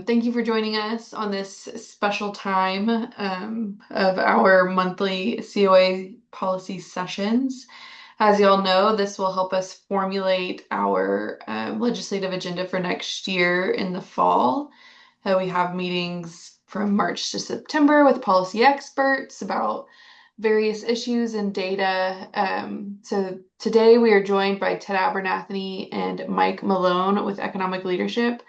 Thank you for joining us on this special time of our monthly COA policy sessions. As you all know, this will help us formulate our legislative agenda for next year in the fall. We have meetings from March to September with policy experts about various issues and data. So today we are joined by Ted Abernathy and Mike Malone with Economic Leadership,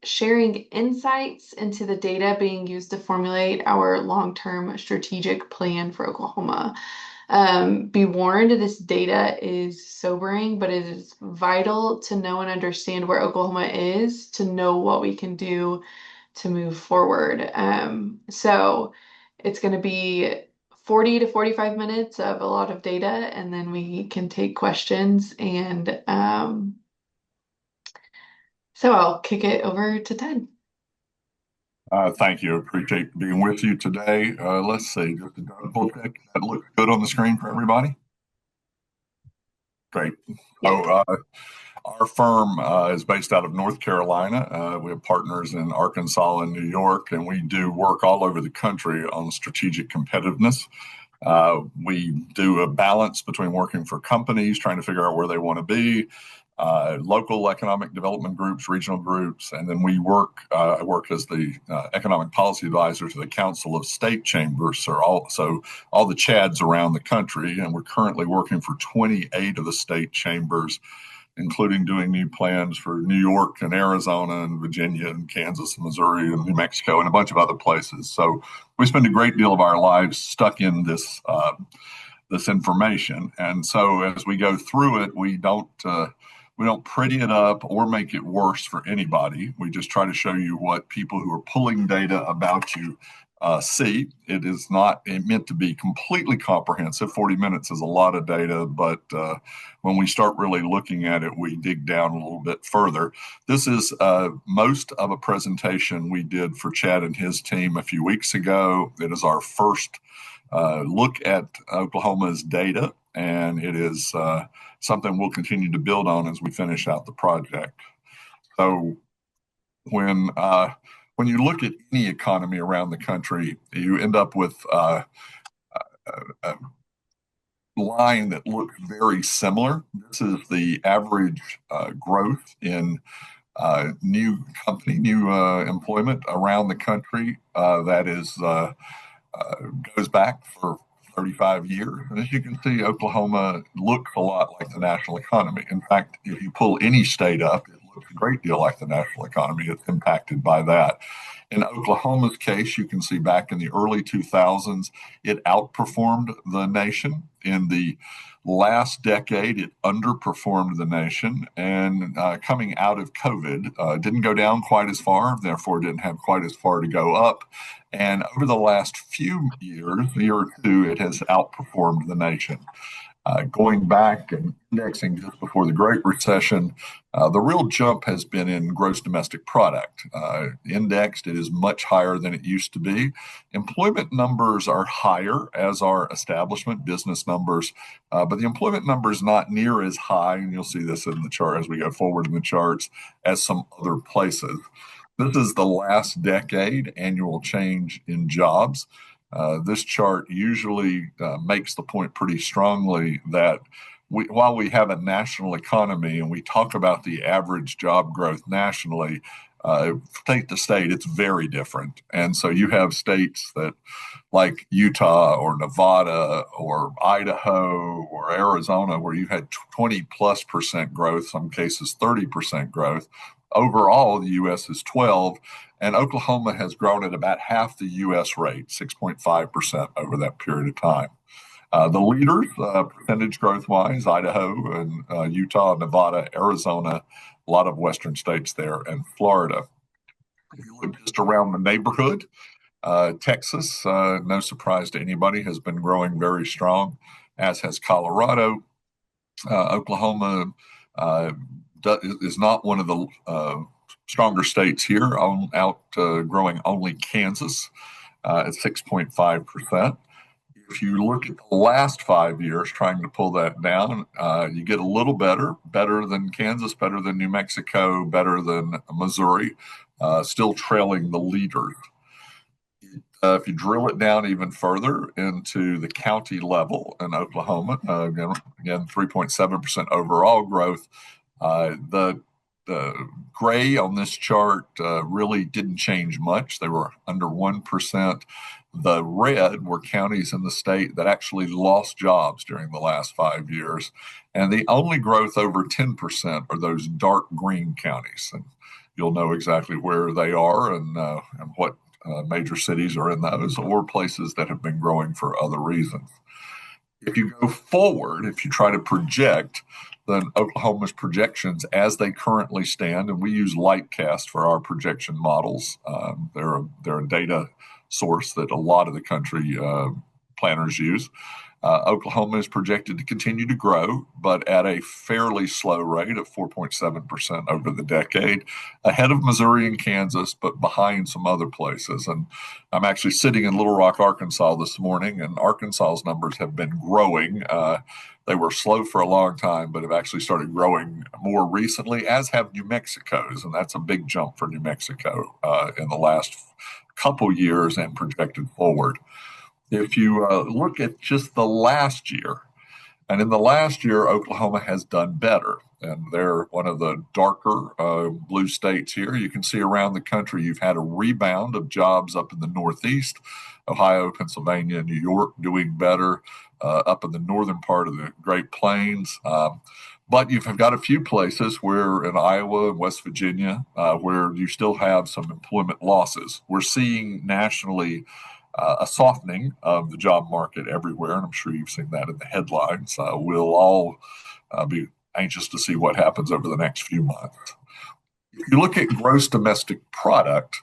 sharing insights into the data being used to formulate our long-term strategic plan for Oklahoma. Be warned, this data is sobering, but it is vital to know and understand where Oklahoma is to know what we can do to move forward. So it's going to be 40 to 45 minutes of a lot of data, and then we can take questions. And so I'll kick it over to Ted. Thank you. Appreciate being with you today. Let's see, just a double check. That looks good on the screen for everybody. Great. Yeah. So, our firm is based out of North Carolina. We have partners in Arkansas and New York, and we do work all over the country on strategic competitiveness. We do a balance between working for companies, trying to figure out where they want to be, local economic development groups, regional groups, and then I work as the economic policy advisor to the Council of State Chambers, so all the CHADs around the country, and we're currently working for 28 of the state chambers, including doing new plans for New York and Arizona and Virginia and Kansas and Missouri and New Mexico and a bunch of other places. So we spend a great deal of our lives stuck in this information, and so as we go through it, we don't pretty it up or make it worse for anybody. We just try to show you what people who are pulling data about you see. It is not meant to be completely comprehensive. 40 minutes is a lot of data, but when we start really looking at it, we dig down a little bit further. This is most of a presentation we did for Chad and his team a few weeks ago. It is our first look at Oklahoma's data, and it is something we'll continue to build on as we finish out the project. So when you look at any economy around the country, you end up with a line that looks very similar. This is the average growth in new employment around the country. That is goes back for 35 years. And as you can see, Oklahoma looks a lot like the national economy. In fact, if you pull any state up, it looks a great deal like the national economy. It's impacted by that. In Oklahoma's case, you can see back in the early 2000s, it outperformed the nation. In the last decade, it underperformed the nation. And coming out of COVID, didn't go down quite as far, therefore didn't have quite as far to go up. And over the last few years, a year or two, it has outperformed the nation. Going back and indexing just before the Great Recession, the real jump has been in gross domestic product. Indexed, it is much higher than it used to be. Employment numbers are higher, as are establishment business numbers, but the employment number is not near as high, and you'll see this in the chart as we go forward in the charts, as some other places. This is the last decade annual change in jobs. This chart usually makes the point pretty strongly that while we have a national economy and we talk about the average job growth nationally, state to state, it's very different. And so you have states that like Utah or Nevada or Idaho or Arizona, where you had 20+% growth, some cases 30% growth. Overall, the U.S. is 12, and Oklahoma has grown at about half the U.S. rate, 6.5% over that period of time. The leaders, percentage growth wise, Idaho and Utah, Nevada, Arizona, a lot of western states there, and Florida. If you look just around the neighborhood, Texas, no surprise to anybody, has been growing very strong, as has Colorado. Oklahoma is not one of the stronger states here, outgrowing only Kansas at 6.5%. If you look at the last 5 years, trying to pull that down, you get a little better than Kansas, better than New Mexico, better than Missouri, still trailing the leaders. If you drill it down even further into the county level in Oklahoma, again 3.7% overall growth. The gray on this chart really didn't change much. They were under 1%. The red were counties in the state that actually lost jobs during the last 5 years. And the only growth over 10% are those dark green counties. And you'll know exactly where they are and what major cities are in those, or places that have been growing for other reasons. If you go forward, if you try to project, then Oklahoma's projections as they currently stand, and we use Lightcast for our projection models. They're a data source that a lot of the country planners use. Oklahoma is projected to continue to grow, but at a fairly slow rate of 4.7% over the decade, ahead of Missouri and Kansas, but behind some other places. And I'm actually sitting in Little Rock, Arkansas this morning, and Arkansas's numbers have been growing. They were slow for a long time, but have actually started growing more recently, as have New Mexico's. And that's a big jump for New Mexico in the last couple years and projected forward. If you look at just the last year, and in the last year, Oklahoma has done better. And they're one of the darker blue states here. You can see around the country, you've had a rebound of jobs up in the Northeast, Ohio, Pennsylvania, New York doing better, up in the northern part of the Great Plains. But you've got a few places where in Iowa and West Virginia, where you still have some employment losses. We're seeing nationally a softening of the job market everywhere, and I'm sure you've seen that in the headlines. We'll all be anxious to see what happens over the next few months. If you look at gross domestic product,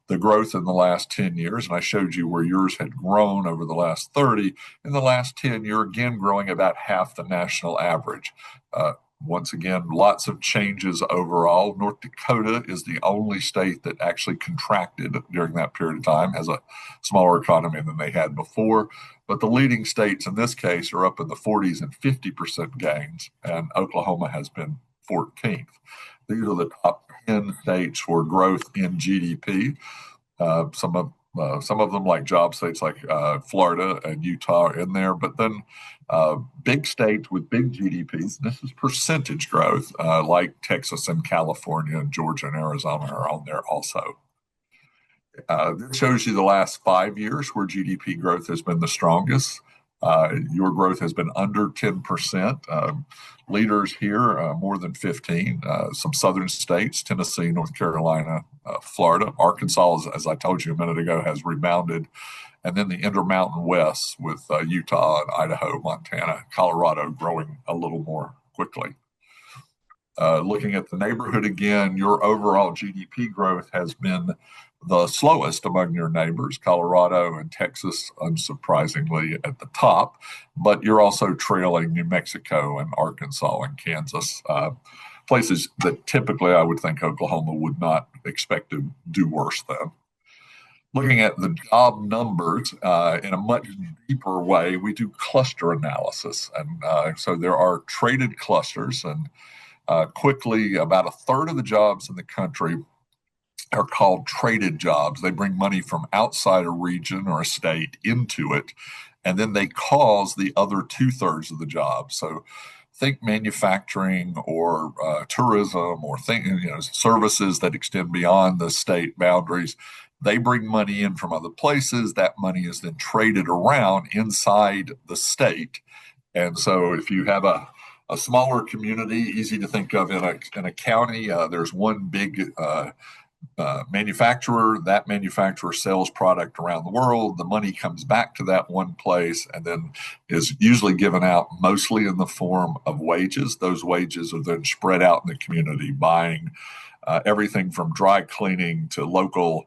the growth in the last 10 years, and I showed you where yours had grown over the last 30, in the last 10, you're again growing about half the national average. Once again, lots of changes overall. North Dakota is the only state that actually contracted during that period of time, has a smaller economy than they had before. But the leading states in this case are up in the 40s and 50% gains, and Oklahoma has been 14th. These are the top 10 states for growth in GDP. Some of them, like job states like Florida and Utah, are in there. But then big states with big GDPs, this is percentage growth, like Texas and California and Georgia and Arizona are on there also. This shows you the last 5 years where GDP growth has been the strongest. Your growth has been under 10%. Leaders here, more than 15. Some southern states, Tennessee, North Carolina, Florida. Arkansas, as I told you a minute ago, has rebounded. And then the Intermountain West with Utah and Idaho, Montana, Colorado growing a little more quickly. Looking at the neighborhood again, your overall GDP growth has been the slowest among your neighbors, Colorado and Texas, unsurprisingly, at the top. But you're also trailing New Mexico and Arkansas and Kansas, places that typically I would think Oklahoma would not expect to do worse than. Looking at the job numbers in a much deeper way, we do cluster analysis. And so there are traded clusters, and quickly, about a third of the jobs in the country are called traded jobs. They bring money from outside a region or a state into it, and then they cause the other two-thirds of the jobs. So think manufacturing or tourism, or think services that extend beyond the state boundaries. They bring money in from other places. That money is then traded around inside the state. And so if you have a smaller community, easy to think of in a county, there's one big manufacturer. That manufacturer sells product around the world. The money comes back to that one place and then is usually given out mostly in the form of wages. Those wages are then spread out in the community, buying everything from dry cleaning to local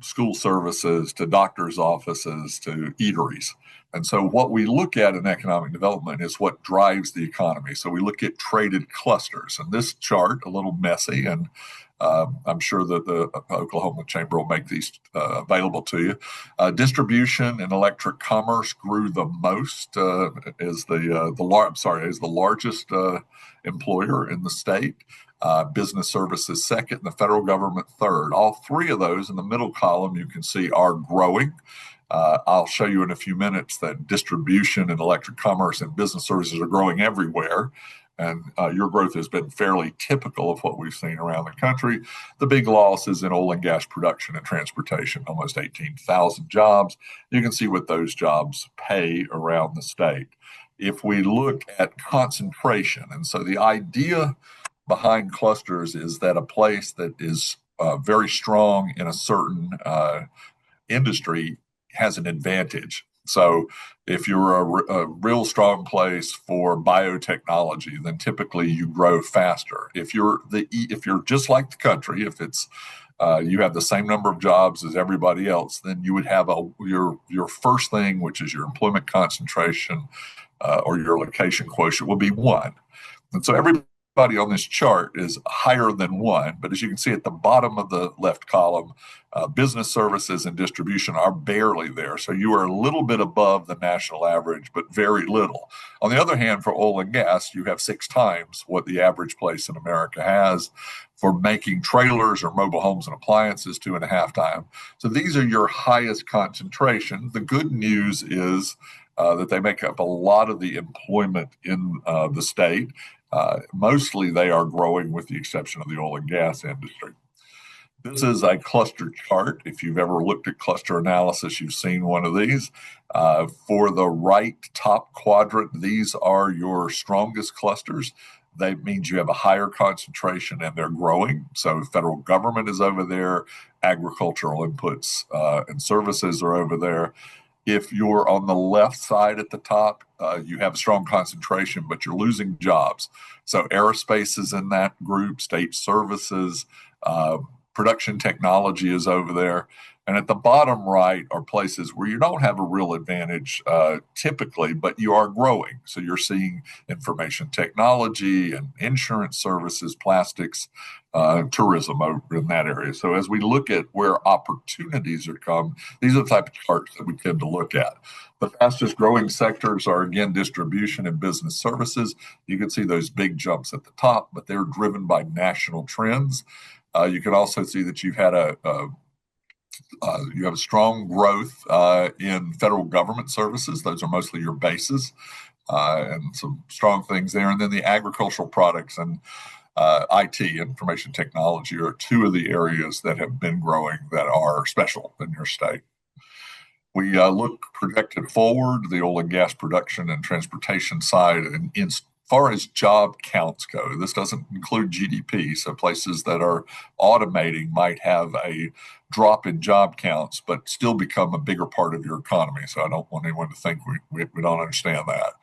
school services to doctors' offices to eateries. And so what we look at in economic development is what drives the economy. So we look at traded clusters. And this chart, a little messy and I'm sure that the Oklahoma Chamber will make these available to you. Distribution and electric commerce grew the most as the largest employer in the state. Business services second, and the federal government third. All three of those in the middle column you can see are growing. I'll show you in a few minutes that distribution and electric commerce and business services are growing everywhere. And your growth has been fairly typical of what we've seen around the country. The big loss is in oil and gas production and transportation, almost 18,000 jobs. You can see what those jobs pay around the state. If we look at concentration, and so the idea behind clusters is that a place that is very strong in a certain industry has an advantage. So if you're a real strong place for biotechnology, then typically you grow faster. If you're just like the country, if it's you have the same number of jobs as everybody else, then you would have your first thing, which is your employment concentration or your location quotient, will be one. And so everybody on this chart is higher than one. But as you can see at the bottom of the left column, business services and distribution are barely there. So you are a little bit above the national average, but very little. On the other hand, for oil and gas, you have 6 times what the average place in America has. For making trailers or mobile homes and appliances, 2.5 times. So these are your highest concentration. The good news is that they make up a lot of the employment in the state. Mostly they are growing with the exception of the oil and gas industry. This is a cluster chart. If you've ever looked at cluster analysis, you've seen one of these. For the right top quadrant, these are your strongest clusters. That means you have a higher concentration and they're growing. So federal government is over there, agricultural inputs and services are over there. If you're on the left side at the top, you have a strong concentration, but you're losing jobs. So aerospace is in that group, state services, production technology is over there. And at the bottom right are places where you don't have a real advantage typically, but you are growing. So you're seeing information technology and insurance services, plastics, tourism over in that area. So as we look at where opportunities are come, these are the type of charts that we tend to look at. The fastest growing sectors are, again, distribution and business services. You can see those big jumps at the top, but they're driven by national trends. You can also see that you have a strong growth in federal government services. Those are mostly your bases and some strong things there. And then the agricultural products and IT, information technology, are two of the areas that have been growing that are special in your state. We look projected forward, the oil and gas production and transportation side, and in far as job counts go, this doesn't include GDP. So places that are automating might have a drop in job counts, but still become a bigger part of your economy. So I don't want anyone to think we don't understand that.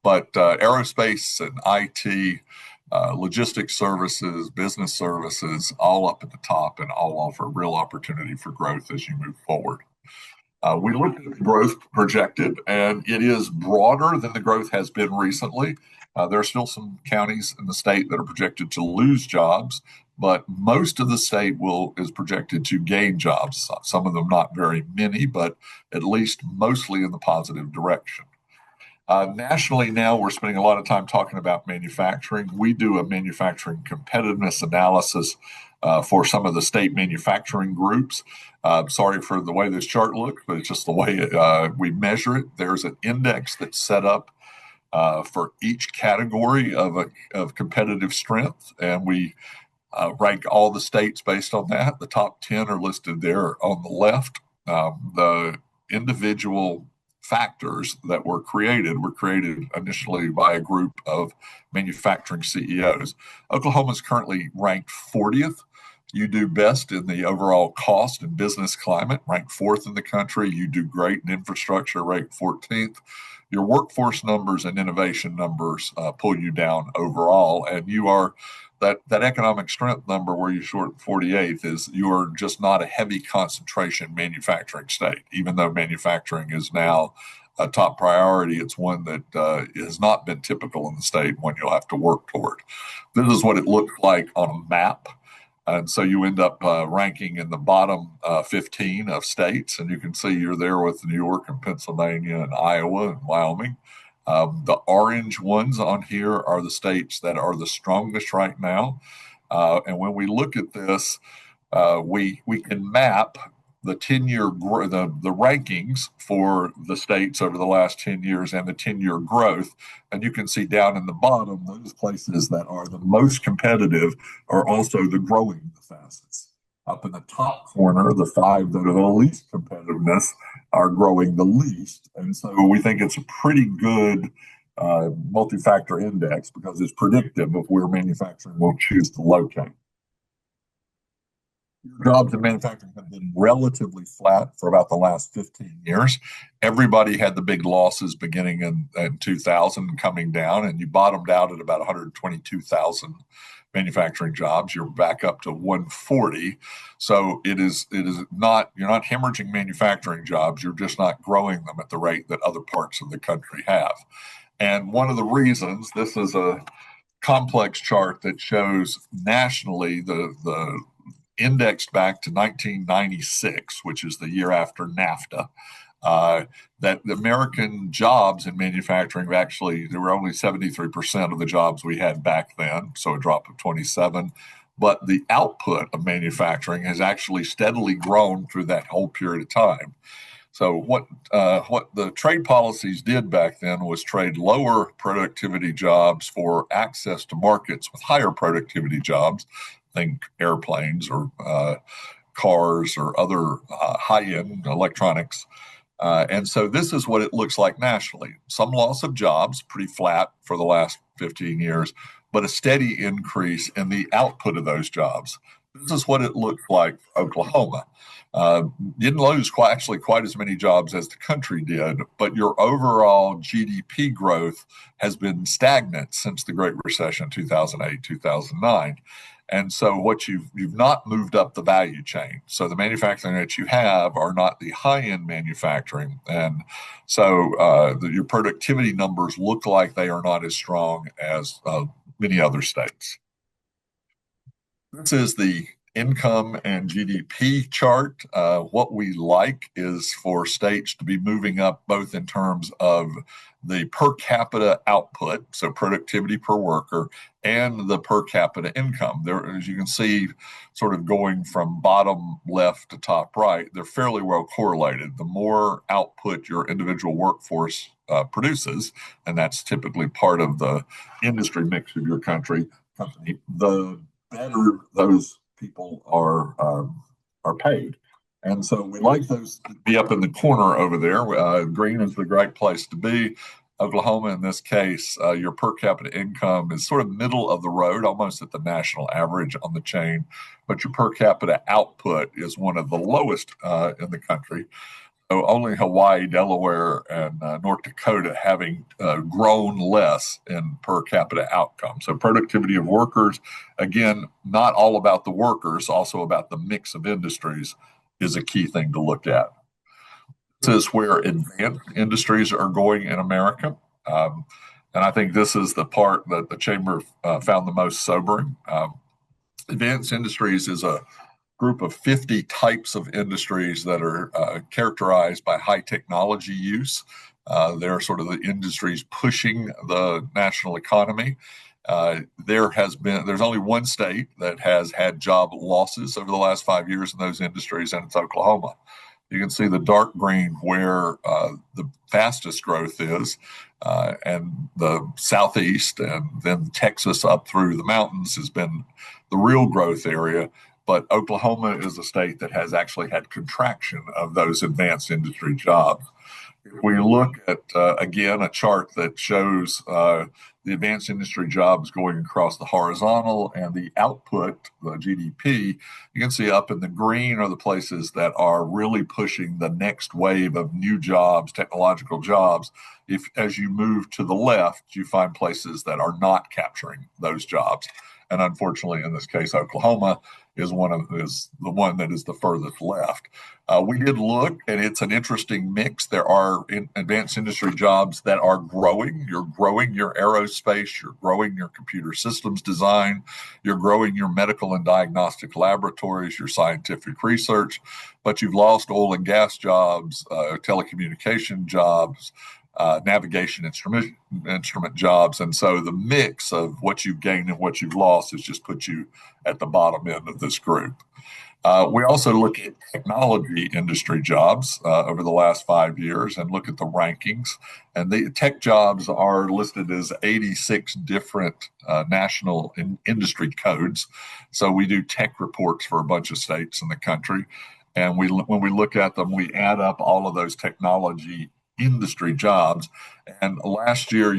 But aerospace and IT, logistics services, business services, all up at the top and all offer real opportunity for growth as you move forward. We looked at the growth projected, and it is broader than the growth has been recently. There are still some counties in the state that are projected to lose jobs, but most of the state is projected to gain jobs. Some of them not very many, but at least mostly in the positive direction. Nationally now, we're spending a lot of time talking about manufacturing. We do a manufacturing competitiveness analysis for some of the state manufacturing groups. Sorry for the way this chart looks, but it's just the way we measure it. There's an index that's set up for each category of competitive strength, and we rank all the states based on that. The top 10 are listed there on the left. The individual factors that were created initially by a group of manufacturing CEOs. Oklahoma is currently ranked 40th. You do best in the overall cost and business climate, ranked 4th in the country. You do great in infrastructure, ranked 14th. Your workforce numbers and innovation numbers pull you down overall, and you are that economic strength number where you short 48th is you're just not a heavy concentration manufacturing state. Even though manufacturing is now a top priority, it's one that has not been typical in the state, one you'll have to work toward. This is what it looks like on a map. And so you end up ranking in the bottom 15 of states. And you can see you're there with New York and Pennsylvania and Iowa and Wyoming. The orange ones on here are the states that are the strongest right now. And when we look at this, we can map the 10-year the rankings for the states over the last 10 years and the 10-year growth, and you can see down in the bottom those places that are the most competitive are also the growing the fastest. Up in the top corner, the five that are the least competitiveness are growing the least, and so we think it's a pretty good multi-factor index because it's predictive of where manufacturing will choose to locate. Jobs in manufacturing have been relatively flat for about the last 15 years. Everybody had the big losses beginning in 2000 coming down, and you bottomed out at about 122,000 manufacturing jobs. You're back up to 140. So it is not, you're not hemorrhaging manufacturing jobs. You're just not growing them at the rate that other parts of the country have. And one of the reasons, this is a complex chart that shows nationally the indexed back to 1996, which is the year after NAFTA, that the American jobs in manufacturing actually, there were only 73% of the jobs we had back then, so a drop of 27. But the output of manufacturing has actually steadily grown through that whole period of time. So what the trade policies did back then was trade lower productivity jobs for access to markets with higher productivity jobs, think airplanes or cars or other high-end electronics. And so this is what it looks like nationally. Some loss of jobs, pretty flat for the last 15 years, but a steady increase in the output of those jobs. This is what it looked like for Oklahoma. Didn't lose quite as many jobs as the country did, but your overall GDP growth has been stagnant since the Great Recession, 2008, 2009. And so what you've not moved up the value chain. So the manufacturing that you have are not the high-end manufacturing. And so your productivity numbers look like they are not as strong as many other states. This is the income and GDP chart. What we like is for states to be moving up both in terms of the per capita output, so productivity per worker, and the per capita income. There, as you can see, sort of going from bottom left to top right, they're fairly well correlated. The more output your individual workforce produces, and that's typically part of the industry mix of your company, the better those people are paid. And so we like those to be up in the corner over there. Green is the great place to be. Oklahoma, in this case, your per capita income is sort of middle of the road, almost at the national average on the chain, but your per capita output is one of the lowest in the country. So only Hawaii, Delaware, and North Dakota having grown less in per capita outcome. So productivity of workers, again, not all about the workers, also about the mix of industries is a key thing to look at. This is where advanced industries are going in America. And I think this is the part that the Chamber found the most sobering. Advanced industries is a group of 50 types of industries that are characterized by high technology use. They're sort of the industries pushing the national economy. There's only one state that has had job losses over the last 5 years in those industries, and it's Oklahoma. You can see the dark green where the fastest growth is, and the southeast, and then Texas up through the mountains has been the real growth area. But Oklahoma is a state that has actually had contraction of those advanced industry jobs. If we look at, again, a chart that shows the advanced industry jobs going across the horizontal and the output, the GDP, you can see up in the green are the places that are really pushing the next wave of new jobs, technological jobs. If, as you move to the left, you find places that are not capturing those jobs. And unfortunately, in this case, Oklahoma is the one that is the furthest left. We did look, and it's an interesting mix. There are advanced industry jobs that are growing. You're growing your aerospace, you're growing your computer systems design, you're growing your medical and diagnostic laboratories, your scientific research, but you've lost oil and gas jobs, telecommunication jobs, navigation instrument jobs. And so the mix of what you've gained and what you've lost has just put you at the bottom end of this group. We also look at technology industry jobs over the last 5 years and look at the rankings. And the tech jobs are listed as 86 different national industry codes. So we do tech reports for a bunch of states in the country. And when we look at them, we add up all of those technology industry jobs. And last year,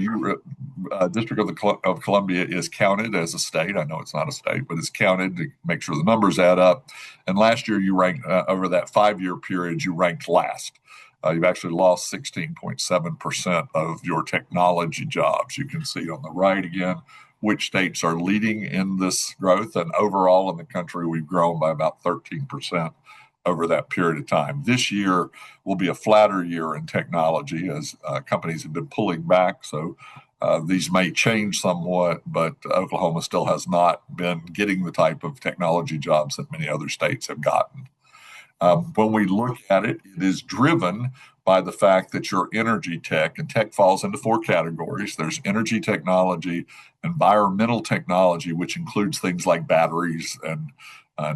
District of Columbia is counted as a state. I know it's not a state, but it's counted to make sure the numbers add up. And last year, you ranked over that 5 year period, you ranked last. You've actually lost 16.7% of your technology jobs. You can see on the right again which states are leading in this growth. And overall in the country, we've grown by about 13% over that period of time. This year will be a flatter year in technology as companies have been pulling back. So these may change somewhat, but Oklahoma still has not been getting the type of technology jobs that many other states have gotten. When we look at it, it is driven by the fact that your energy tech, and tech falls into four categories. There's energy technology, environmental technology, which includes things like batteries and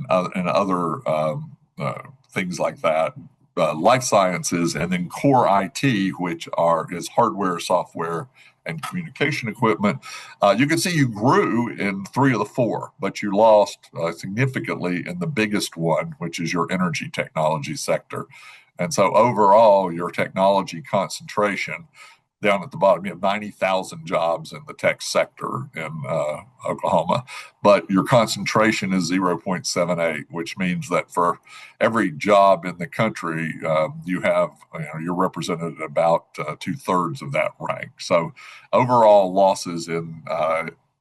other things like that, life sciences, and then core IT, which is hardware, software, and communication equipment. You can see you grew in three of the four, but you lost significantly in the biggest one, which is your energy technology sector. And so overall, your technology concentration down at the bottom, you have 90,000 jobs in the tech sector in Oklahoma, but your concentration is 0.78, which means that for every job in the country, you're represented at about 2/3 of that rank. So overall losses in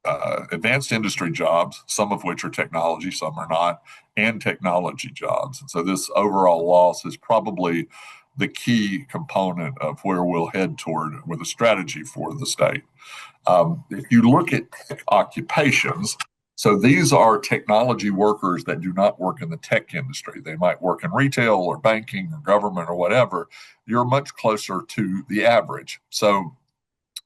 advanced industry jobs, some of which are technology, some are not, and technology jobs. And so this overall loss is probably the key component of where we'll head toward with a strategy for the state. If you look at tech occupations, so these are technology workers that do not work in the tech industry. They might work in retail or banking or government or whatever. You're much closer to the average. So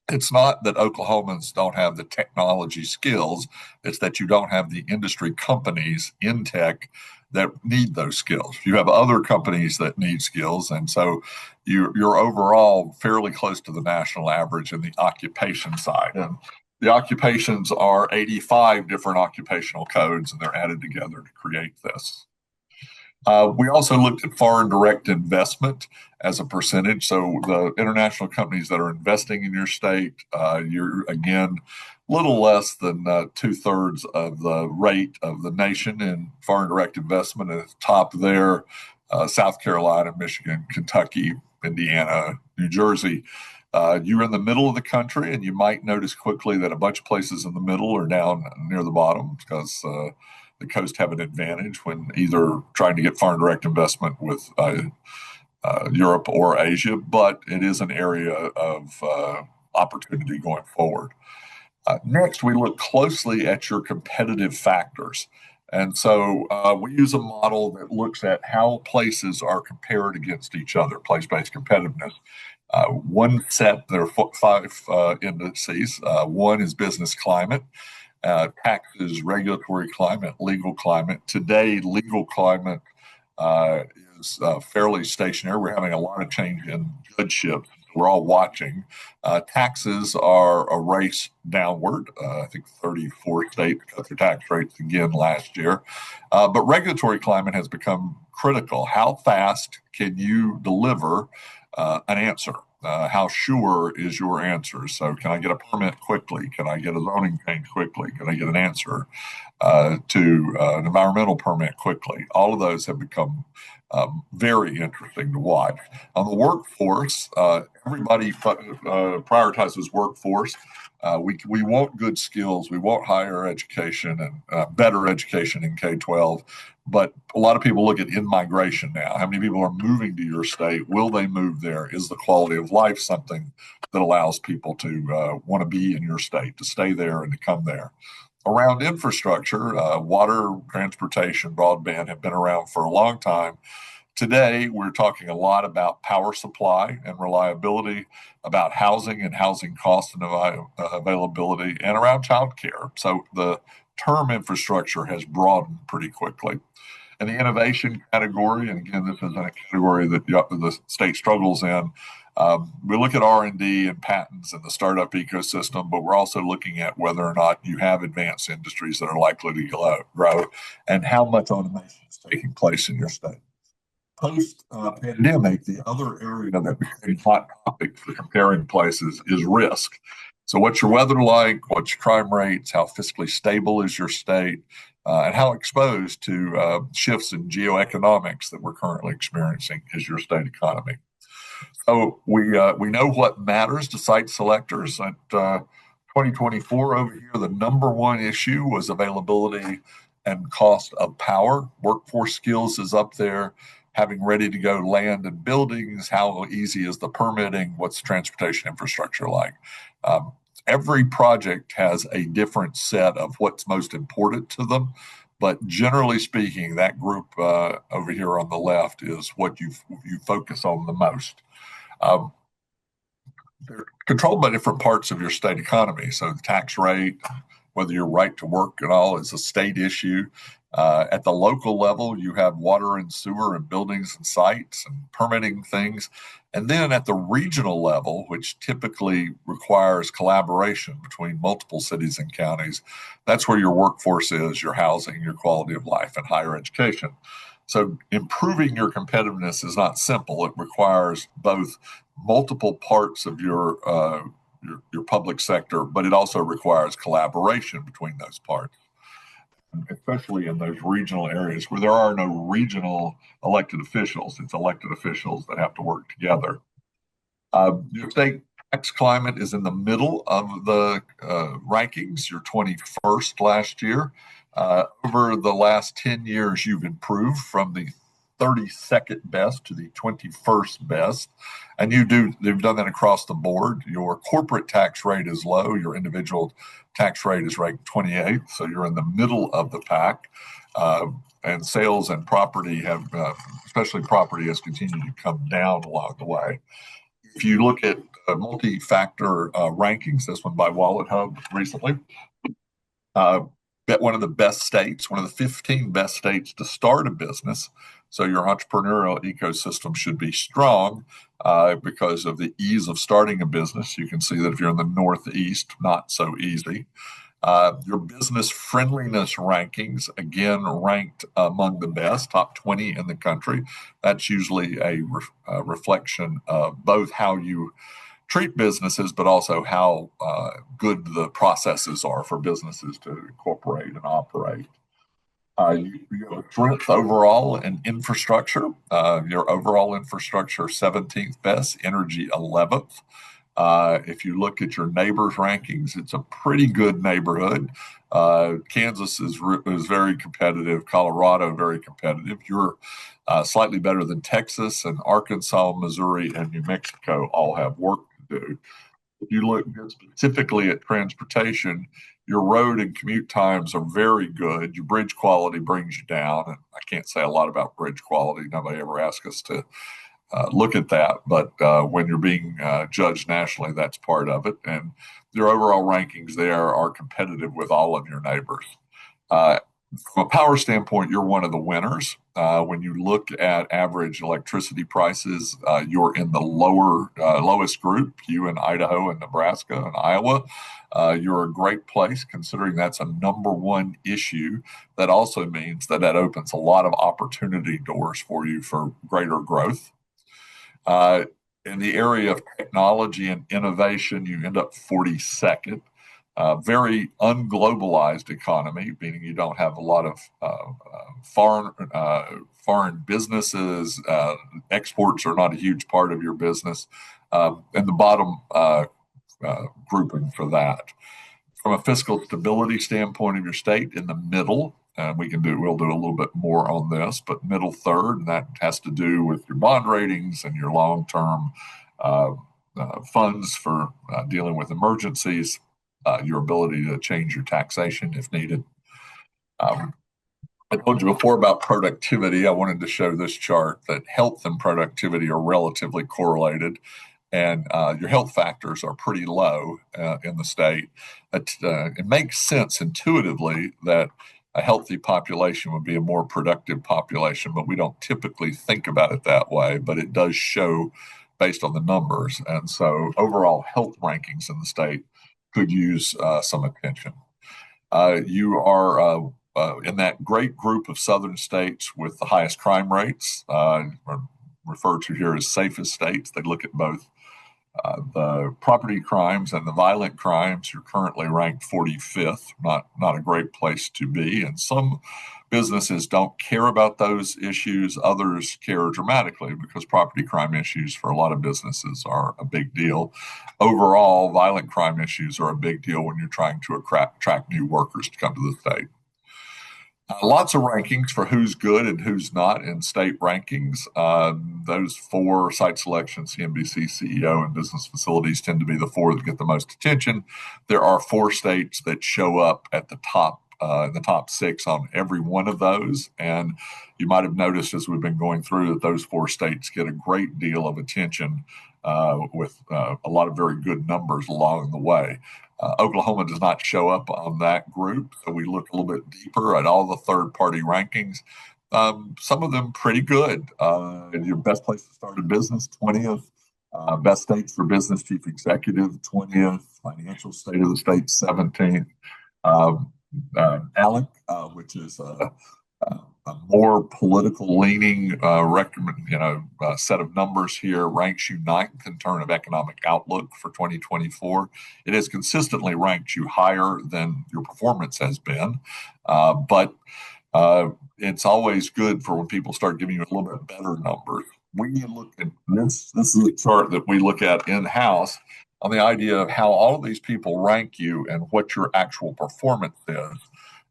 it's not that Oklahomans don't have the technology skills, it's that you don't have the industry companies in tech that need those skills. You have other companies that need skills, and so you're overall fairly close to the national average in the occupation side. And the occupations are 85 different occupational codes, and they're added together to create this. We also looked at foreign direct investment as a percentage. So the international companies that are investing in your state, you're again little less than 2/3 of the rate of the nation in foreign direct investment. At the top there, South Carolina, Michigan, Kentucky, Indiana, New Jersey. You're in the middle of the country, and you might notice quickly that a bunch of places in the middle are down near the bottom because the coast have an advantage when either trying to get foreign direct investment with Europe or Asia, but it is an area of opportunity going forward. Next, we look closely at your competitive factors. And so we use a model that looks at how places are compared against each other, place-based competitiveness. One set, there are five indices. One is business climate, taxes, regulatory climate, legal climate. Today, legal climate is fairly stationary. We're having a lot of change in judgeships. We're all watching. Taxes are a race downward. I think 34 states cut their tax rates again last year. But regulatory climate has become critical. How fast can you deliver an answer? How sure is your answer? So, can I get a permit quickly? Can I get a zoning change quickly? Can I get an answer to an environmental permit quickly? All of those have become very interesting to watch. On the workforce, everybody prioritizes workforce. We want good skills. We want higher education and better education in K 12. But a lot of people look at in migration now. How many people are moving to your state? Will they move there? Is the quality of life something that allows people to want to be in your state, to stay there, and to come there? Around infrastructure, water, transportation, broadband have been around for a long time. Today, we're talking a lot about power supply and reliability, about housing and housing cost and availability, and around childcare. So the term infrastructure has broadened pretty quickly. And the innovation category, and again, this is a category that the state struggles in. We look at R&D and patents and the startup ecosystem, but we're also looking at whether or not you have advanced industries that are likely to grow and how much automation is taking place in your state. Post pandemic, the other area that became hot topic for comparing places is risk. So, what's your weather like? What's your crime rates? How fiscally stable is your state? And how exposed to shifts in geoeconomics that we're currently experiencing is your state economy? So we know what matters to site selectors. At 2024 over here, the number one issue was availability and cost of power. Workforce skills is up there. Having ready to go land and buildings. How easy is the permitting? What's transportation infrastructure like? Um, every project has a different set of what's most important to them. But generally speaking, that group over here on the left is what you focus on the most. Um, they're controlled by different parts of your state economy. So the tax rate, whether your right to work and all is a state issue. At the local level, you have water and sewer and buildings and sites and permitting things. And then at the regional level, which typically requires collaboration between multiple cities and counties, that's where your workforce is, your housing, your quality of life, and higher education. So improving your competitiveness is not simple. It requires both multiple parts of your public sector, but it also requires collaboration between those parts, especially in those regional areas where there are no regional elected officials. It's elected officials that have to work together. Your state tax climate is in the middle of the rankings. You're 21st last year. Over the last 10 years, you've improved from the 32nd best to the 21st best. And they've done that across the board. Your corporate tax rate is low. Your individual tax rate is ranked 28th. So you're in the middle of the pack. And sales and property especially property, has continued to come down along the way. If you look at multi-factor rankings, this one by Wallet Hub recently, one of the best states, one of the 15 best states to start a business. So your entrepreneurial ecosystem should be strong because of the ease of starting a business. You can see that if you're in the Northeast, not so easy. Your business friendliness rankings, again, ranked among the best, top 20 in the country. That's usually a reflection of both how you treat businesses, but also how good the processes are for businesses to incorporate and operate. You have a strength overall in infrastructure. Your overall infrastructure, 17th best, energy 11th. If you look at your neighbors' rankings, it's a pretty good neighborhood. Kansas is very competitive. Colorado, very competitive. You're slightly better than Texas, and Arkansas, Missouri, and New Mexico all have work to do. If you look specifically at transportation, your road and commute times are very good. Your bridge quality brings you down. And I can't say a lot about bridge quality. Nobody ever asked us to look at that. But when you're being judged nationally, that's part of it. And your overall rankings there are competitive with all of your neighbors. From a power standpoint, you're one of the winners. When you look at average electricity prices, you're in the lowest group, you in Idaho and Nebraska and Iowa. You're a great place considering that's a number one issue. That also means that opens a lot of opportunity doors for you for greater growth. In the area of technology and innovation, you end up 42nd. Very unglobalized economy, meaning you don't have a lot of foreign businesses. Exports are not a huge part of your business. And the bottom grouping for that. From a fiscal stability standpoint of your state, in the middle, we'll do a little bit more on this, but middle third, and that has to do with your bond ratings and your long-term uh, funds for dealing with emergencies, your ability to change your taxation if needed. Um, I told you before about productivity. I wanted to show this chart that health and productivity are relatively correlated, and your health factors are pretty low in the state. It makes sense intuitively that a healthy population would be a more productive population, but we don't typically think about it that way. But it does show based on the numbers. And so overall health rankings in the state could use some attention. You are in that great group of southern states with the highest crime rates, referred to here as safest states. They look at both the property crimes and the violent crimes. You're currently ranked 45th, not a great place to be. And some businesses don't care about those issues. Others care dramatically because property crime issues for a lot of businesses are a big deal. Overall, violent crime issues are a big deal when you're trying to attract new workers to come to the state. Lots of rankings for who's good and who's not in state rankings. Those four: site selection, CNBC, CEO, and business facilities tend to be the four that get the most attention. There are four states that show up at the top, in the top six on every one of those. And you might have noticed as we've been going through that those four states get a great deal of attention with a lot of very good numbers along the way. Oklahoma does not show up on that group, so we look a little bit deeper at all the third-party rankings. Some of them pretty good. Your best place to start a business, 20th. Best states for business chief executive, 20th. Financial state of the state, 17th. ALEC, which is a more political leaning set of numbers here, ranks you ninth in terms of economic outlook for 2024. It has consistently ranked you higher than your performance has been, but it's always good for when people start giving you a little bit better numbers. We look at this. This is a chart that we look at in house on the idea of how all of these people rank you and what your actual performance is.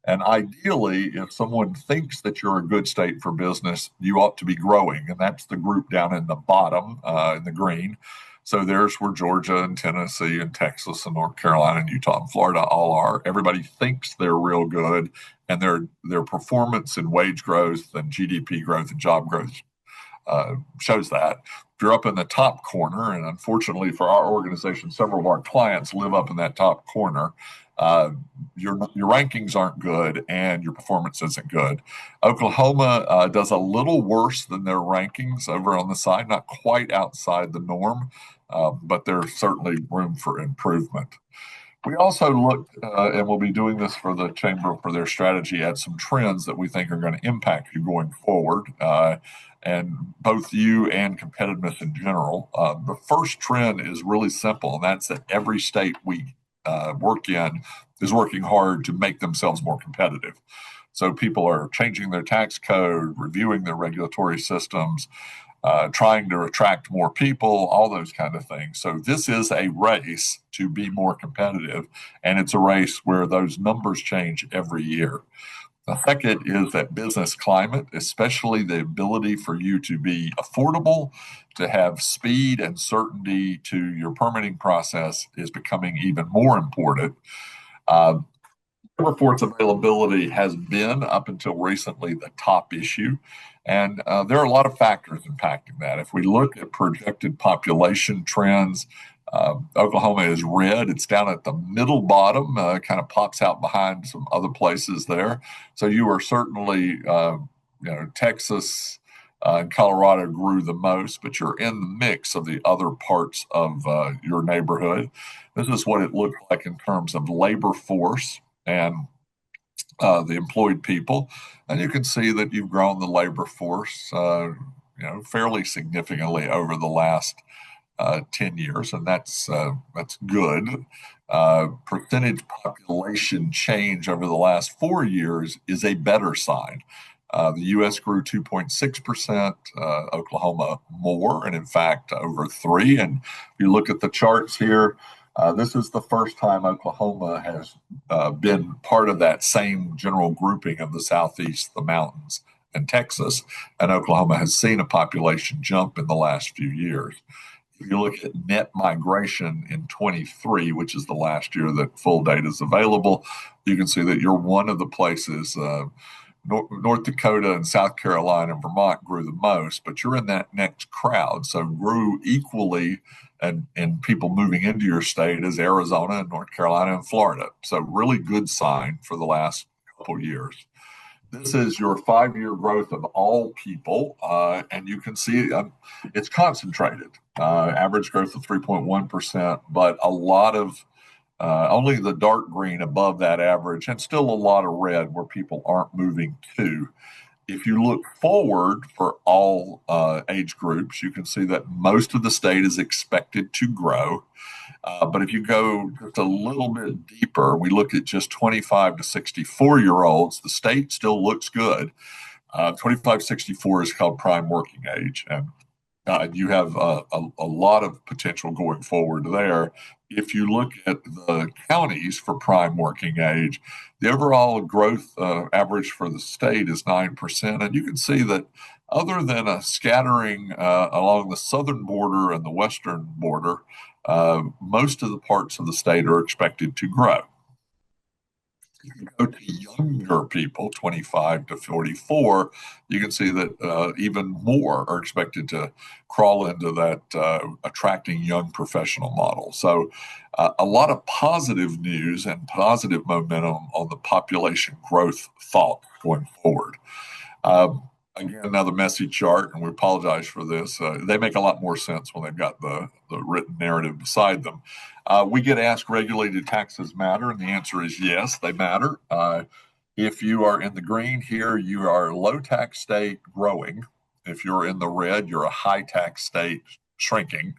And ideally, if someone thinks that you're a good state for business, you ought to be growing. And that's the group down in the bottom in the green. So there's where Georgia and Tennessee and Texas and North Carolina and Utah and Florida all are. Everybody thinks they're real good, and their performance and wage growth and GDP growth and job growth shows that. If you're up in the top corner, and unfortunately for our organization, several of our clients live up in that top corner, your rankings aren't good and your performance isn't good. Oklahoma does a little worse than their rankings over on the side, not quite outside the norm, but there's certainly room for improvement. We also looked, and we'll be doing this for the Chamber for their strategy, at some trends that we think are going to impact you going forward, and both you and competitiveness in general. The first trend is really simple, and that's that every state we work in is working hard to make themselves more competitive. So people are changing their tax code, reviewing their regulatory systems, trying to attract more people, all those kind of things. So this is a race to be more competitive, and it's a race where those numbers change every year. The second is that business climate, especially the ability for you to be affordable, to have speed and certainty to your permitting process, is becoming even more important. Uh, Reports availability has been, up until recently, the top issue. And there are a lot of factors impacting that. If we look at projected population trends, Oklahoma is red. It's down at the middle bottom, kind of pops out behind some other places there. So you are certainly, Texas and Colorado grew the most, but you're in the mix of the other parts of your neighborhood. This is what it looked like in terms of labor force and the employed people. And you can see that you've grown the labor force, fairly significantly over the last 10 years, and that's good. Percentage population change over the last 4 years is a better sign. The U.S. grew 2.6%, Oklahoma more, and in fact over 3. And if you look at the charts here, this is the first time Oklahoma has been part of that same general grouping of the Southeast, the mountains, and Texas. And Oklahoma has seen a population jump in the last few years. If you look at net migration in 23, which is the last year that full data is available, you can see that you're one of the places. North Dakota and South Carolina and Vermont grew the most, but you're in that next crowd. So grew equally and people moving into your state as Arizona and North Carolina and Florida. So really good sign for the last couple of years. This is your 5-year growth of all people, and you can see it's concentrated. Average growth of 3.1%, but a lot of only the dark green above that average, and still a lot of red where people aren't moving to. If you look forward for all age groups, you can see that most of the state is expected to grow. But if you go just a little bit deeper, we look at just 25 to 64-year-olds, the state still looks good. 25 to 64 is called prime working age. And you have a lot of potential going forward there. If you look at the counties for prime working age, the overall growth average for the state is 9%. And you can see that other than a scattering along the southern border and the western border, most of the parts of the state are expected to grow. If you go to younger people, 25 to 44, you can see that even more are expected to crawl into that attracting young professional model. So a lot of positive news and positive momentum on the population growth thought going forward. Again, another messy chart, and we apologize for this. They make a lot more sense when they've got the written narrative beside them. We get asked, regulated taxes matter? And the answer is yes, they matter. If you are in the green here, you are a low tax state growing. If you're in the red, you're a high tax state shrinking.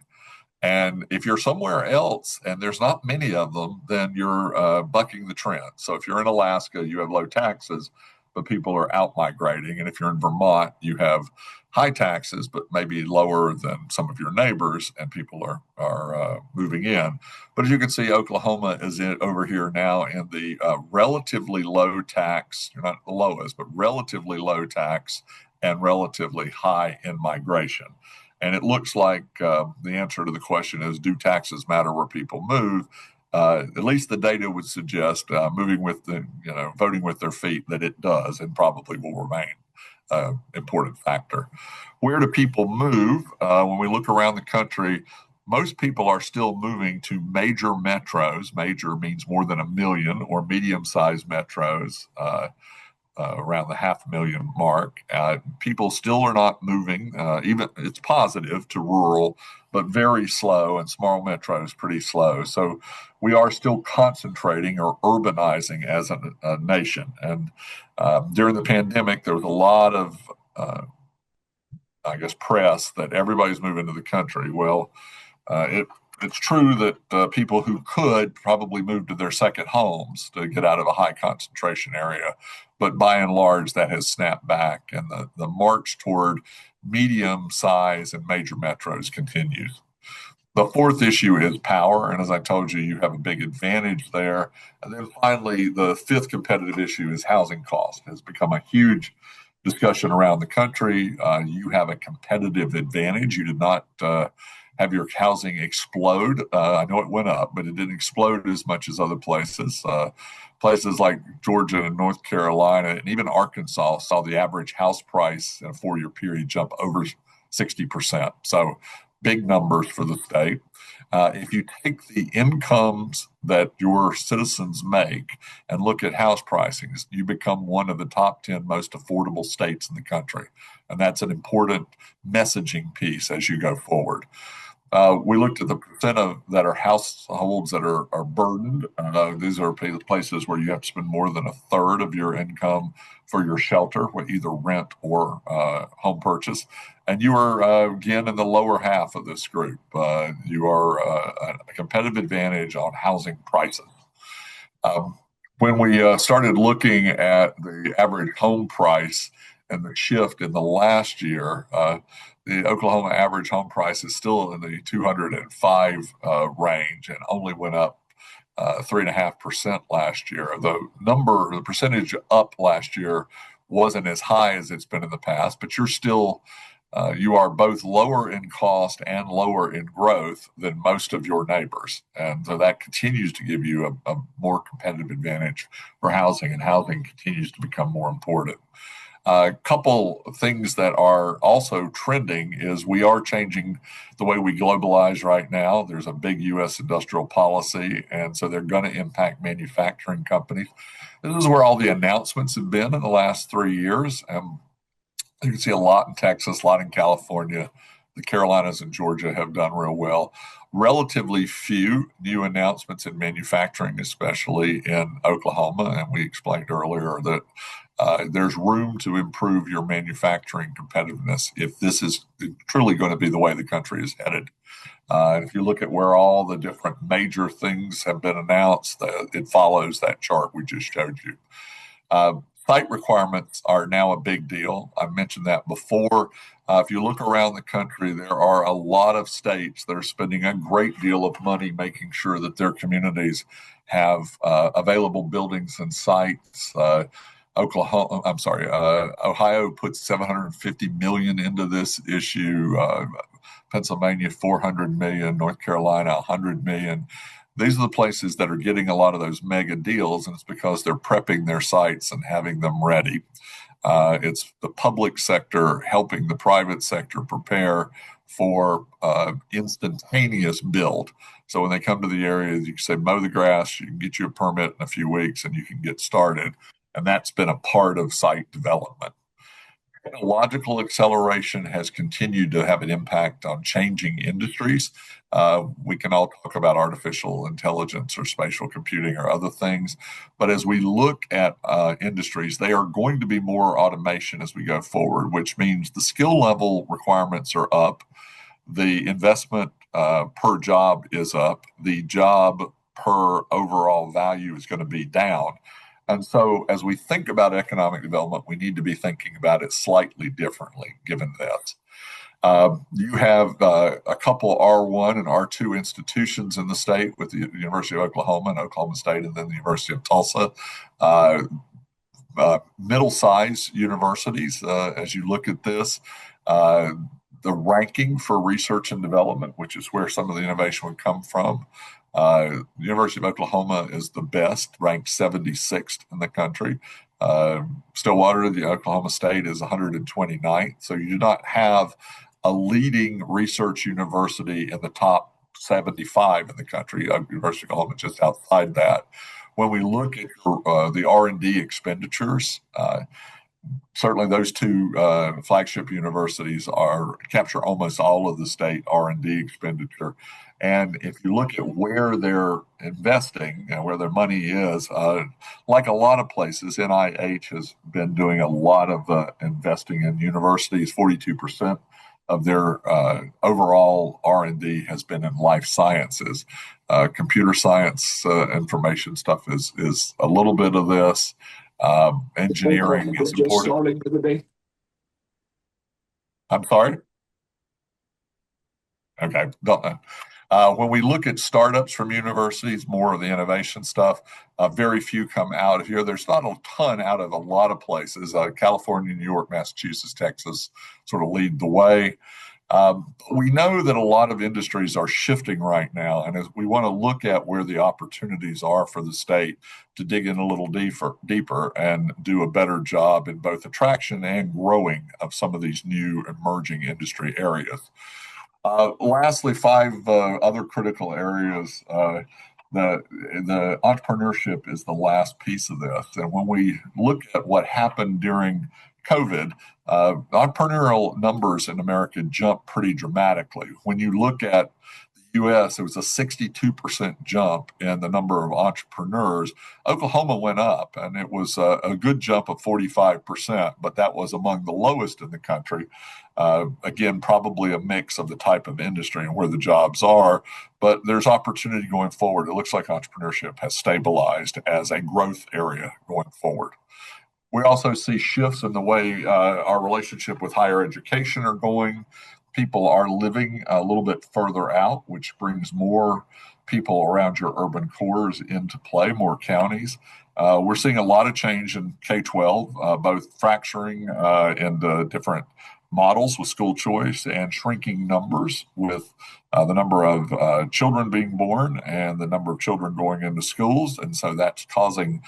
And if you're somewhere else and there's not many of them, then you're bucking the trend. So if you're in Alaska, you have low taxes, but people are out migrating. And if you're in Vermont, you have high taxes, but maybe lower than some of your neighbors, and people are moving in. But as you can see, Oklahoma is over here now in the relatively low tax, not the lowest, but relatively low tax and relatively high in migration. And it looks like the answer to the question is, do taxes matter where people move? At least the data would suggest moving with voting with their feet, that it does and probably will remain an important factor. Where do people move? When we look around the country, most people are still moving to major metros. Major means more than 1 million, or medium-sized metros. Around the 500,000 mark. People still are not moving, even it's positive to rural, but very slow, and small metros pretty slow. So we are still concentrating or urbanizing as a nation. And during the pandemic, there was a lot of, press that everybody's moving to the country. Well, it's true that people who could probably move to their second homes to get out of a high concentration area. But by and large, that has snapped back, and the march toward medium size and major metros continues. The fourth issue is power. And as I told you, you have a big advantage there. And then finally, the fifth competitive issue is housing cost. It has become a huge discussion around the country. You have a competitive advantage. You did not have your housing explode. I know it went up, but it didn't explode as much as other places. Places like Georgia and North Carolina and even Arkansas saw the average house price in a 4-year period jump over 60%. So big numbers for the state. If you take the incomes that your citizens make and look at house pricings, you become one of the top 10 most affordable states in the country. And that's an important messaging piece as you go forward. We looked at the percent of that are households that are burdened. These are places where you have to spend more than a third of your income for your shelter, either rent or home purchase. And you are, again, in the lower half of this group. You are a competitive advantage on housing prices. Um, when we started looking at the average home price and the shift in the last year, the Oklahoma average home price is still in the 205 range and only went up 3.5% last year. The percentage up last year wasn't as high as it's been in the past, but you are both lower in cost and lower in growth than most of your neighbors. And so that continues to give you a more competitive advantage for housing, and housing continues to become more important. A couple things that are also trending is we are changing the way we globalize right now. There's a big U.S. industrial policy, and so they're going to impact manufacturing companies. This is where all the announcements have been in the last 3 years. You can see a lot in Texas, a lot in California. The Carolinas and Georgia have done real well. Relatively few new announcements in manufacturing, especially in Oklahoma. And we explained earlier that there's room to improve your manufacturing competitiveness if this is truly going to be the way the country is headed. And if you look at where all the different major things have been announced, it follows that chart we just showed you. Uh, Site requirements are now a big deal. I've mentioned that before. If you look around the country, there are a lot of states that are spending a great deal of money making sure that their communities have available buildings and sites. Ohio put 750 million into this issue. Pennsylvania 400 million, North Carolina 100 million. These are the places that are getting a lot of those mega deals, and it's because they're prepping their sites and having them ready. It's the public sector helping the private sector prepare for instantaneous build. So when they come to the area, you can say, mow the grass, you can get you a permit in a few weeks, and you can get started. And that's been a part of site development. Technological acceleration has continued to have an impact on changing industries. We can all talk about artificial intelligence or spatial computing or other things, but as we look at industries, they are going to be more automation as we go forward, which means the skill level requirements are up, the investment per job is up, the job per overall value is going to be down. And so, as we think about economic development, we need to be thinking about it slightly differently, given this. You have a couple R1 and R2 institutions in the state with the University of Oklahoma and Oklahoma State, and then the University of Tulsa. Uh, Middle-sized universities, as you look at this, uh, the ranking for research and development, which is where some of the innovation would come from. The University of Oklahoma is the best, ranked 76th in the country. Stillwater, the Oklahoma State, is 129th. So you do not have a leading research university in the top 75 in the country. University of Oklahoma just outside that. When we look at the R&D expenditures, certainly those two flagship universities capture almost all of the state R&D expenditure. And if you look at where they're investing and where their money is, like a lot of places, NIH has been doing a lot of investing in universities. 42% of their overall R&D has been in life sciences. Computer science, information stuff is a little bit of this. Engineering is Just important. starting the day. I'm sorry. Okay. When we look at startups from universities, more of the innovation stuff, very few come out of here. There's not a ton out of a lot of places. California, New York, Massachusetts, Texas sort of lead the way. We know that a lot of industries are shifting right now, and as we want to look at where the opportunities are for the state to dig in a little deeper and do a better job in both attraction and growing of some of these new emerging industry areas. Lastly, five other critical areas. The entrepreneurship is the last piece of this, and when we look at what happened during COVID, entrepreneurial numbers in America jumped pretty dramatically. When you look at the US, it was a 62% jump in the number of entrepreneurs. Oklahoma went up, and it was a good jump of 45%, but that was among the lowest in the country. Again, probably a mix of the type of industry and where the jobs are, but there's opportunity going forward. It looks like entrepreneurship has stabilized as a growth area going forward. We also see shifts in the way our relationship with higher education are going. People are living a little bit further out, which brings more people around your urban cores into play, more counties. We're seeing a lot of change in K 12, both fracturing into different models with school choice and shrinking numbers with the number of children being born and the number of children going into schools. And so that's causing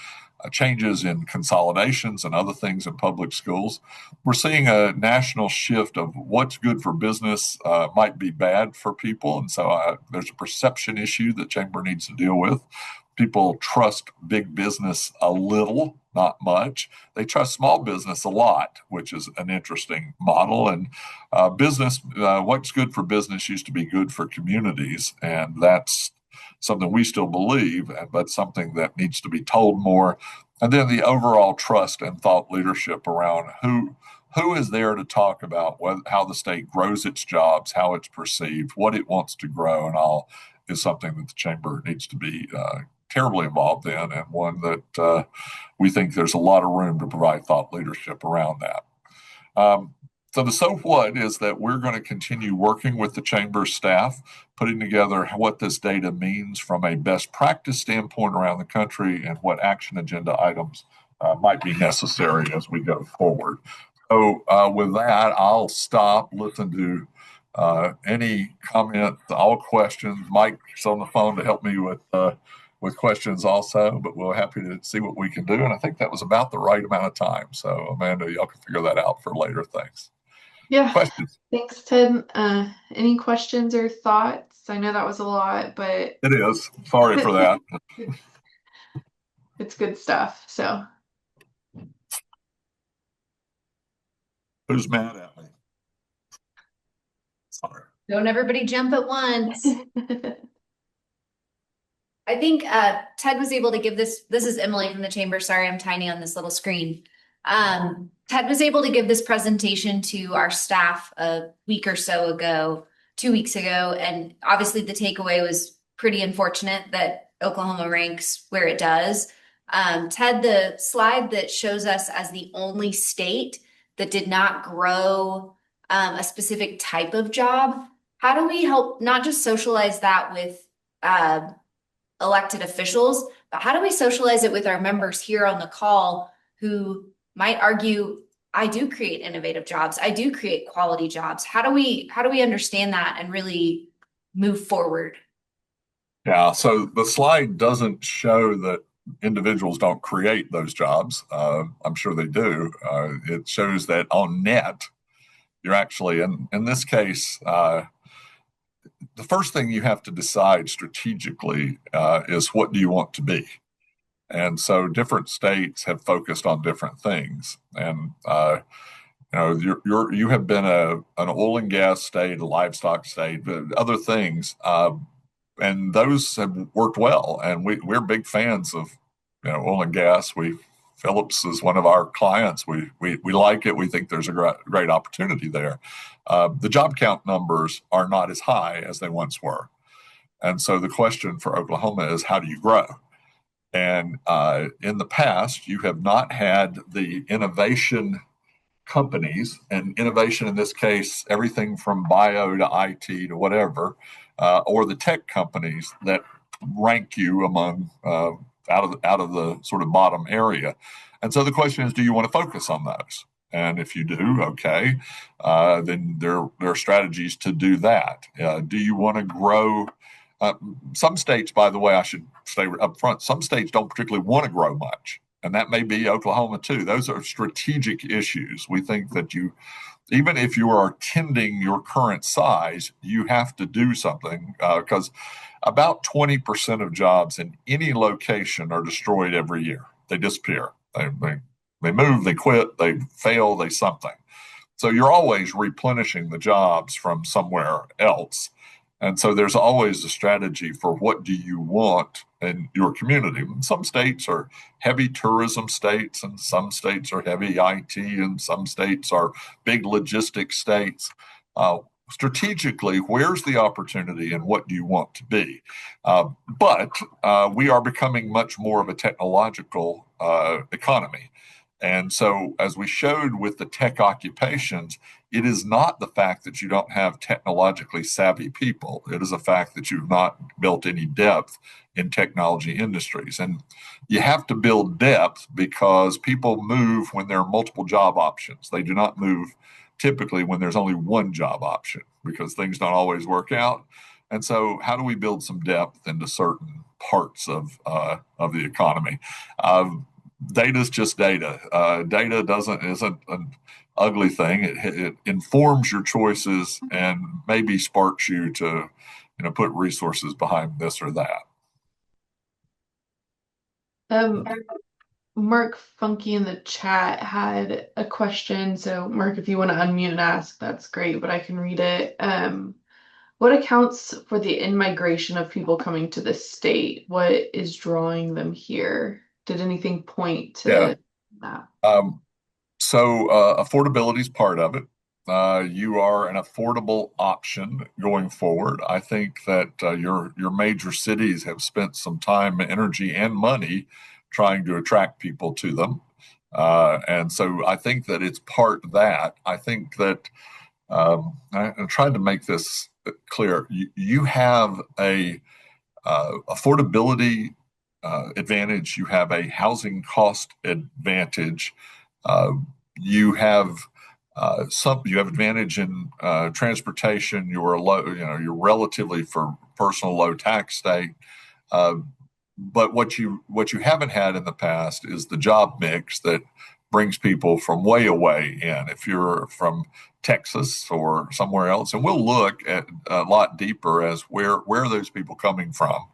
changes in consolidations and other things in public schools. We're seeing a national shift of what's good for business might be bad for people. And so there's a perception issue that Chamber needs to deal with. People trust big business a little, not much. They trust small business a lot, which is an interesting model. And business, what's good for business used to be good for communities. And that's something we still believe, but something that needs to be told more. And then the overall trust and thought leadership around who is there to talk about how the state grows its jobs, how it's perceived, what it wants to grow, and all is something that the chamber needs to be terribly involved in, and one that we think there's a lot of room to provide thought leadership around that. So the so what is that we're going to continue working with the chamber staff, putting together what this data means from a best practice standpoint around the country and what action agenda items might be necessary as we go forward. So with that, I'll stop, listen to any comments, all questions. Mike's on the phone to help me with questions also, but we're happy to see what we can do. And I think that was about the right amount of time. So Amanda, y'all can figure that out for later. Thanks. Yeah, Questions? thanks, Ted. Any questions or thoughts? I know that was a lot, but It is. Sorry for that. it's, it's good stuff. So, Who's mad at me? Sorry. Don't everybody jump at once. I think Ted was able to give this. This is Emily from the chamber. Sorry, I'm tiny on this little screen. Ted was able to give this presentation to our staff a week or so ago, 2 weeks ago. And obviously the takeaway was pretty unfortunate that Oklahoma ranks where it does. Ted, the slide that shows us as the only state that did not grow a specific type of job, how do we help not just socialize that with elected officials, but how do we socialize it with our members here on the call who might argue, I do create innovative jobs, I do create quality jobs? How do we understand that and really move forward? Yeah, so the slide doesn't show that individuals don't create those jobs. I'm sure they do. It shows that on net, you're actually, in this case, the first thing you have to decide strategically is what do you want to be? And so different states have focused on different things. And you have been an oil and gas state, a livestock state, but other things, and those have worked well. And we're big fans of oil and gas. Phillips is one of our clients. We like it. We think there's a great opportunity there. The job count numbers are not as high as they once were. And so the question for Oklahoma is, how do you grow? And in the past, you have not had the innovation companies, and innovation in this case, everything from bio to IT to whatever, or the tech companies that rank you among out of the sort of bottom area. And so the question is, do you want to focus on those? And if you do, okay, then there are strategies to do that. Do you want to grow? Some states, by the way, I should say up front, some states don't particularly want to grow much. And that may be Oklahoma too. Those are strategic issues. We think that even if you are tending your current size, you have to do something because about 20% of jobs in any location are destroyed every year. They disappear. They move, they quit, they fail, they something. So you're always replenishing the jobs from somewhere else. And so there's always a strategy for what do you want in your community. Some states are heavy tourism states, and some states are heavy IT, and some states are big logistics states. Strategically, where's the opportunity and what do you want to be? But we are becoming much more of a technological economy. And so, as we showed with the tech occupations, it is not the fact that you don't have technologically savvy people. It is a fact that you've not built any depth in technology industries. And you have to build depth because people move when there are multiple job options. They do not move typically when there's only one job option because things don't always work out. And so, how do we build some depth into certain parts of the economy? Data is just data. Data isn't an ugly thing. It informs your choices and maybe sparks you to put resources behind this or that. Um, Mark Funky in the chat had a question. So, Mark, if you want to unmute and ask, that's great, but I can read it. What accounts for the in-migration of people coming to this state? What is drawing them here? Did anything point Yeah. to that? So affordability is part of it. You are an affordable option going forward. I think that your major cities have spent some time, energy, and money trying to attract people to them. And so I think that it's part of that. I think that I'm trying to make this clear. You have a affordability advantage. You have a housing cost advantage. Uh, you have you have advantage in transportation. You're low, you're relatively for personal low tax state. Uh, but what you haven't had in the past is the job mix that brings people from way away in. If you're from Texas or somewhere else, and we'll look at a lot deeper as where are those people coming from.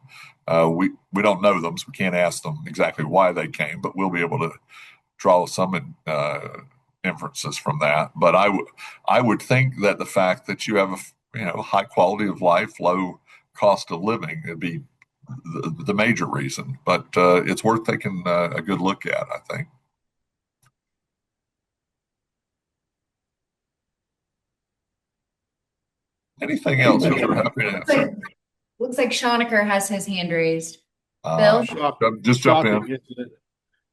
We don't know them, so we can't ask them exactly why they came, but we'll be able to draw some inferences from that. But I would think that the fact that you have a high quality of life, low cost of living, would be the major reason. But it's worth taking a good look at, I think. Anything else? We're happy to answer. Looks like Schonecker has his hand raised. Uh, Bill? just jump in. Shocking incident.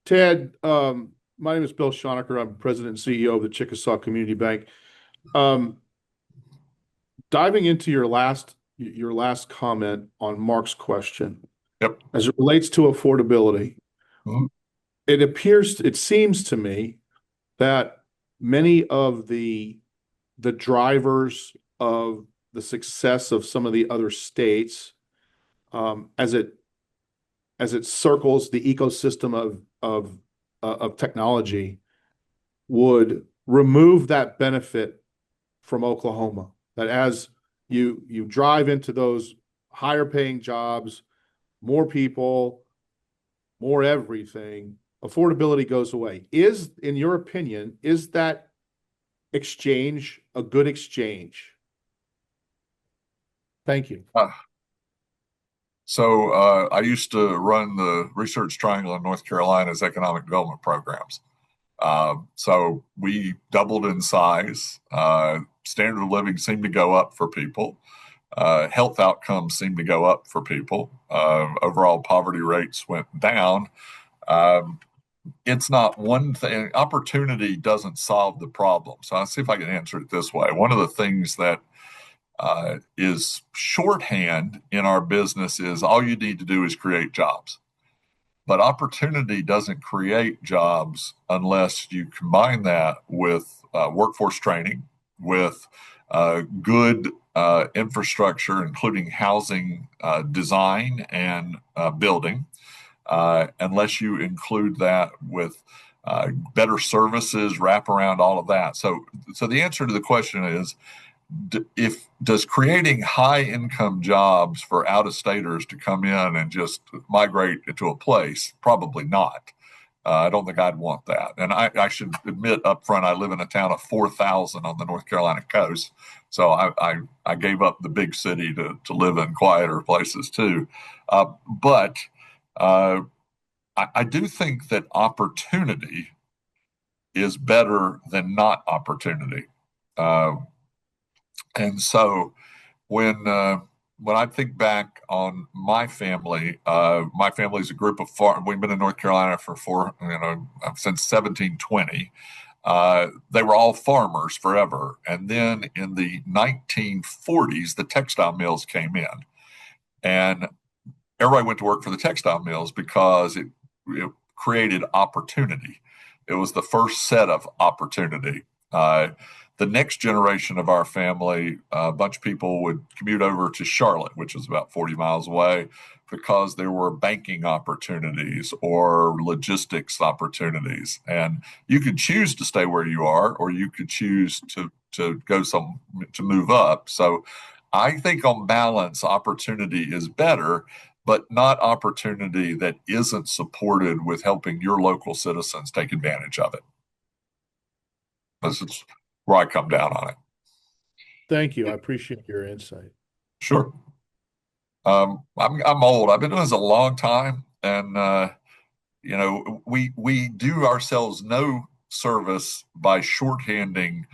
Ted, my name is Bill Schonecker. I'm President and CEO of the Chickasaw Community Bank. Diving into your last comment on Mark's question, Yep. as it relates to affordability, Mhm. it seems to me that many of the drivers of the success of some of the other states, as it circles the ecosystem of technology, would remove that benefit from Oklahoma. That as you drive into those higher paying jobs, more people, more everything, affordability goes away. In your opinion, is that exchange a good exchange? Thank you. So I used to run the Research Triangle in North Carolina's economic development programs. So we doubled in size. Standard of living seemed to go up for people. Health outcomes seemed to go up for people. Overall poverty rates went down. It's not one thing. Opportunity doesn't solve the problem. So I'll see if I can answer it this way. One of the things that is shorthand in our business is all you need to do is create jobs. But opportunity doesn't create jobs unless you combine that with workforce training, with good infrastructure, including housing design and building, unless you include that with better services, wrap around all of that. So the answer to the question is, does creating high income jobs for out of staters to come in and just migrate to a place? Probably not. I don't think I'd want that. And I should admit up front, I live in a town of 4,000 on the North Carolina coast. So I gave up the big city to live in quieter places too. But uh, I do think that opportunity is better than not opportunity. Uh, and so when when I think back on my family is a group of we've been in North Carolina for since 1720. They were all farmers forever, and then in the 1940s, the textile mills came in, and everybody went to work for the textile mills because it created opportunity. It was the first set of opportunity. The next generation of our family, a bunch of people would commute over to Charlotte, which is about 40 miles away, because there were banking opportunities or logistics opportunities. And you could choose to stay where you are, or you could choose to to move up. So I think on balance, opportunity is better, but not opportunity that isn't supported with helping your local citizens take advantage of it. This is where I come down on it. Thank you. I appreciate your insight. Sure. I'm old. I've been doing this a long time, and we do ourselves no service by shorthanding.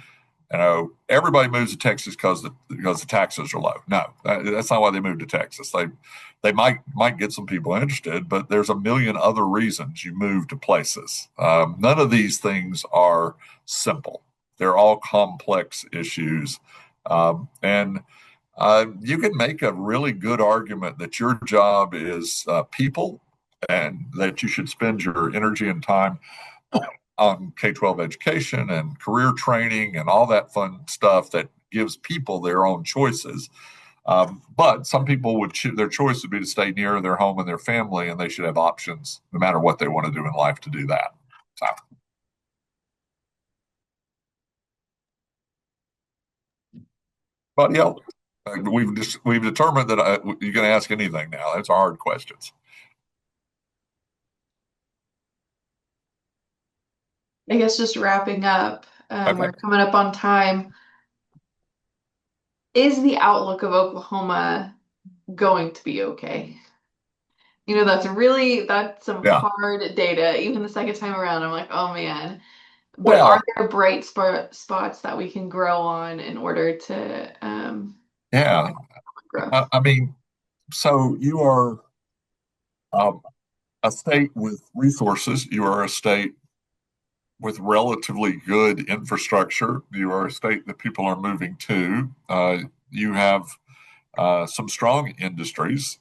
Everybody moves to Texas because the taxes are low. No, that's not why they moved to Texas. They might get some people interested, but there's a million other reasons you move to places. None of these things are simple. They're all complex issues, and you can make a really good argument that your job is people, and that you should spend your energy and time on K-12 education and career training and all that fun stuff that gives people their own choices. But some people their choice would be to stay near their home and their family, and they should have options no matter what they want to do in life to do that. So, but yeah, we've determined that you're going to ask anything now. That's hard questions. I guess just wrapping up, Okay. we're coming up on time. Is the outlook of Oklahoma going to be okay? That's some Yeah. hard data. Even the second time around, I'm like, oh man. But are Well, there bright spots that we can grow on in order to yeah. growth? I mean, so you are um, a state with resources. You are a state with relatively good infrastructure. You are a state that people are moving to. You have some strong industries,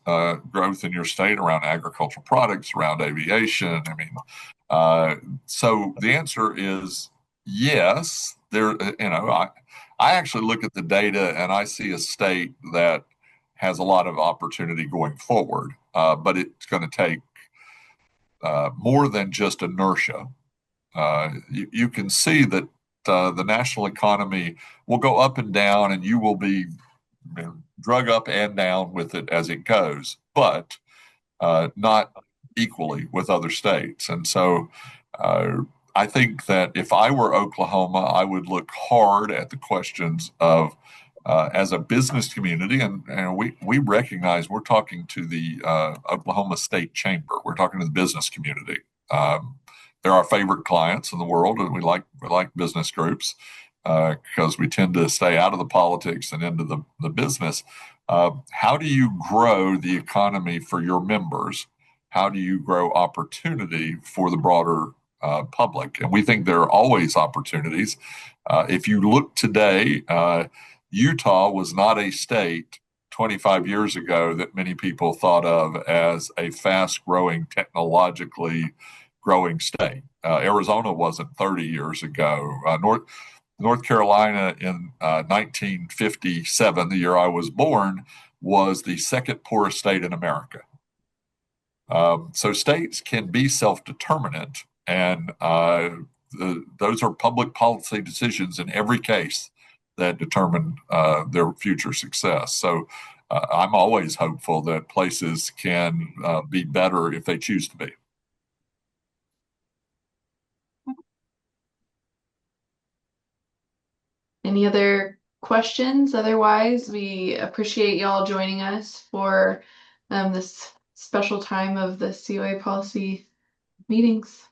growth in your state around agricultural products, around aviation. I mean, so the answer is yes. I actually look at the data and I see a state that has a lot of opportunity going forward, but it's going to take more than just inertia. You can see that the national economy will go up and down, and you will be drug up and down with it as it goes, but not equally with other states. And so uh, I think that if I were Oklahoma, I would look hard at the questions of as a business community, and we recognize we're talking to the Oklahoma State Chamber. We're talking to the business community. They're our favorite clients in the world, and we like business groups because we tend to stay out of the politics and into the business. How do you grow the economy for your members? How do you grow opportunity for the broader public? And we think there are always opportunities. If you look today, Utah was not a state 25 years ago that many people thought of as a fast growing, technologically growing state. Arizona wasn't 30 years ago. North Carolina in 1957, the year I was born, was the second poorest state in America. So states can be self-determinant, and those are public policy decisions in every case that determine their future success. So I'm always hopeful that places can be better if they choose to be. Any other questions? Otherwise, we appreciate y'all joining us for this special time of the COA policy meetings.